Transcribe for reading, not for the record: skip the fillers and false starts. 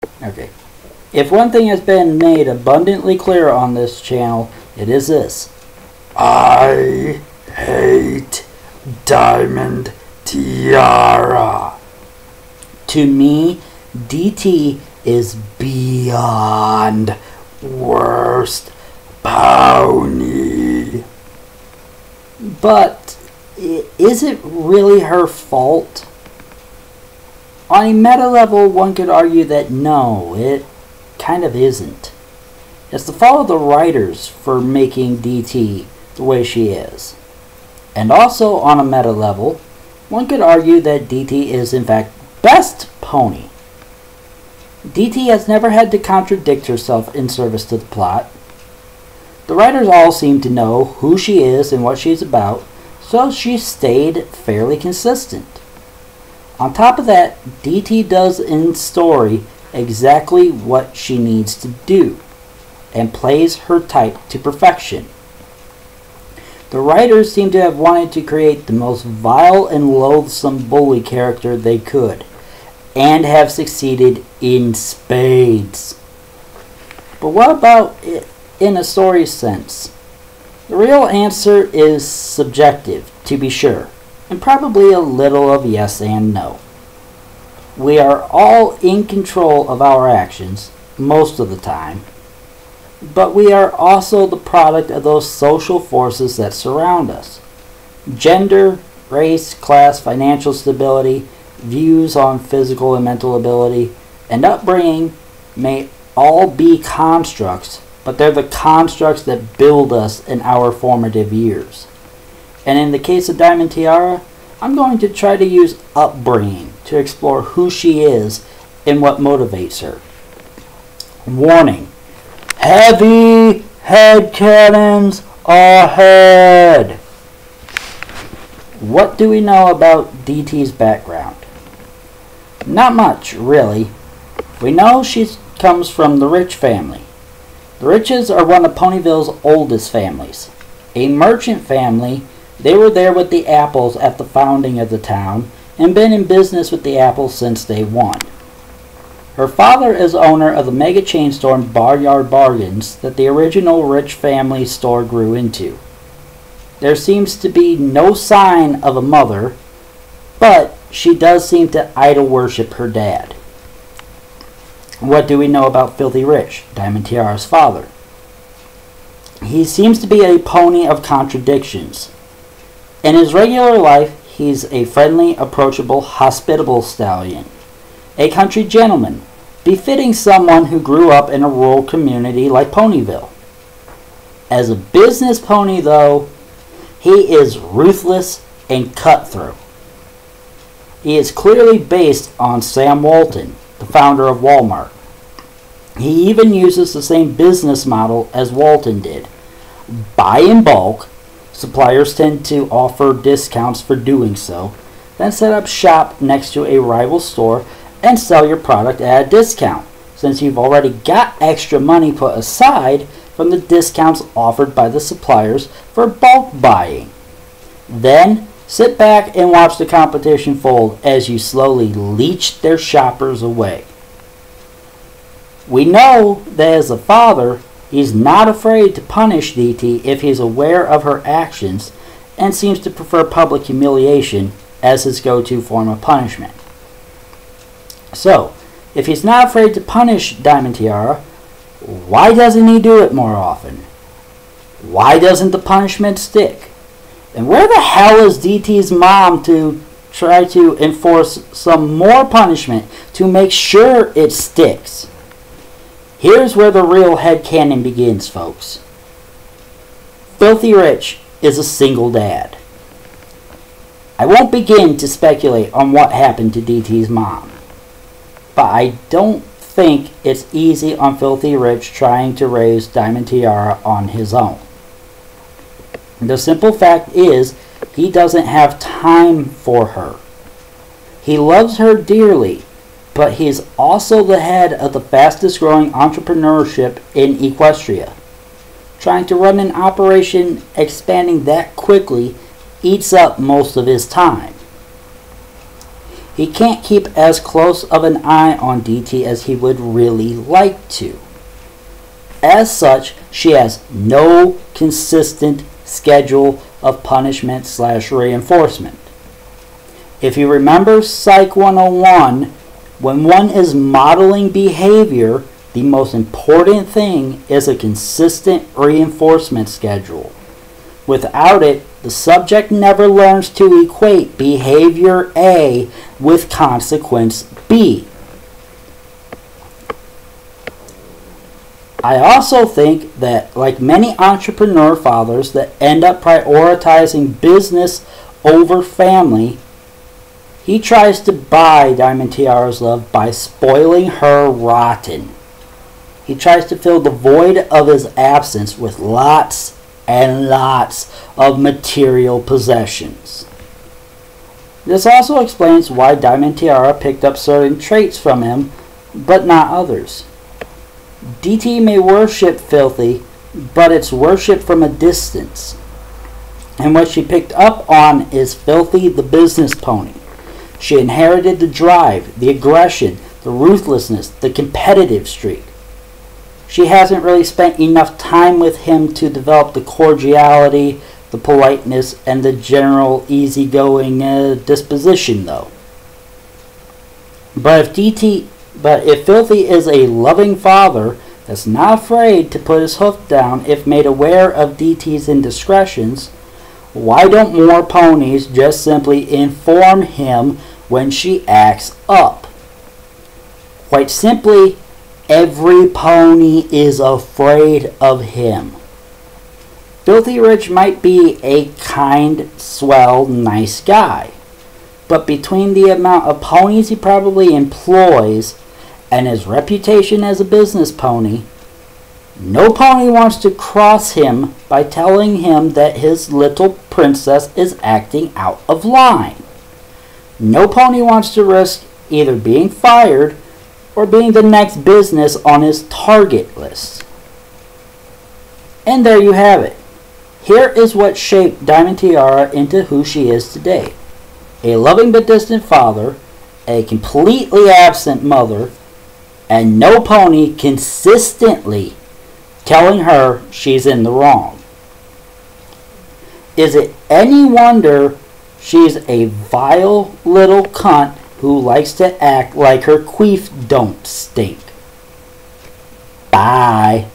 Okay. If one thing has been made abundantly clear on this channel, it is this. I hate Diamond Tiara. To me, DT is beyond worst pony. But is it really her fault? On a meta level, one could argue that no, it kind of isn't. It's the fault of the writers for making DT the way she is. And also on a meta level, one could argue that DT is in fact best pony. DT has never had to contradict herself in service to the plot. The writers all seem to know who she is and what she's about, so she stayed fairly consistent. On top of that, DT does in story exactly what she needs to do, and plays her type to perfection. The writers seem to have wanted to create the most vile and loathsome bully character they could, and have succeeded in spades. But what about it in a story sense? The real answer is subjective, to be sure, and probably a little of yes and no. We are all in control of our actions, most of the time, but we are also the product of those social forces that surround us. Gender, race, class, financial stability, views on physical and mental ability, and upbringing may all be constructs, but they're the constructs that build us in our formative years. And in the case of Diamond Tiara, I'm going to try to use upbringing to explore who she is and what motivates her. Warning: heavy headcanons ahead! What do we know about DT's background? Not much, really. We know she comes from the Rich family. The Riches are one of Ponyville's oldest families. A merchant family, they were there with the Apples at the founding of the town and been in business with the Apples since day one. Her father is owner of the mega chain store Barnyard Bargains that the original Rich family store grew into. There seems to be no sign of a mother, but she does seem to idol worship her dad. What do we know about Filthy Rich, Diamond Tiara's father? He seems to be a pony of contradictions. In his regular life, he's a friendly, approachable, hospitable stallion. A country gentleman, befitting someone who grew up in a rural community like Ponyville. As a business pony, though, he is ruthless and cutthroat. He is clearly based on Sam Walton, the founder of Walmart. He even uses the same business model as Walton did. Buy in bulk, suppliers tend to offer discounts for doing so, then set up shop next to a rival store and sell your product at a discount, since you've already got extra money put aside from the discounts offered by the suppliers for bulk buying. Then sit back and watch the competition fold as you slowly leech their shoppers away. We know that as a father, he's not afraid to punish DT if he's aware of her actions and seems to prefer public humiliation as his go-to form of punishment. So, if he's not afraid to punish Diamond Tiara, why doesn't he do it more often? Why doesn't the punishment stick? And where the hell is DT's mom to try to enforce some more punishment to make sure it sticks? Here's where the real headcanon begins, folks. Filthy Rich is a single dad. I won't begin to speculate on what happened to DT's mom, but I don't think it's easy on Filthy Rich trying to raise Diamond Tiara on his own. The simple fact is, he doesn't have time for her. He loves her dearly, but he's also the head of the fastest growing entrepreneurship in Equestria. Trying to run an operation expanding that quickly eats up most of his time. He can't keep as close of an eye on DT as he would really like to. As such, she has no consistent schedule of punishment/reinforcement. If you remember Psych 101, when one is modeling behavior, the most important thing is a consistent reinforcement schedule. Without it, the subject never learns to equate behavior A with consequence B. I also think that, like many entrepreneur fathers that end up prioritizing business over family, he tries to buy Diamond Tiara's love by spoiling her rotten. He tries to fill the void of his absence with lots and lots of material possessions. This also explains why Diamond Tiara picked up certain traits from him, but not others. DT may worship Filthy, but it's worship from a distance. And what she picked up on is Filthy the business pony. She inherited the drive, the aggression, the ruthlessness, the competitive streak. She hasn't really spent enough time with him to develop the cordiality, the politeness, and the general easygoing disposition, though. But if Filthy is a loving father that's not afraid to put his hoof down if made aware of DT's indiscretions, why don't more ponies just simply inform him when she acts up? Quite simply, every pony is afraid of him. Filthy Rich might be a kind, swell, nice guy, but between the amount of ponies he probably employs and his reputation as a business pony, no pony wants to cross him by telling him that his little princess is acting out of line. No pony wants to risk either being fired or being the next business on his target list. And there you have it. Here is what shaped Diamond Tiara into who she is today. A loving but distant father, a completely absent mother, and no pony consistently telling her she's in the wrong. Is it any wonder she's a vile little cunt who likes to act like her queef don't stink? Bye.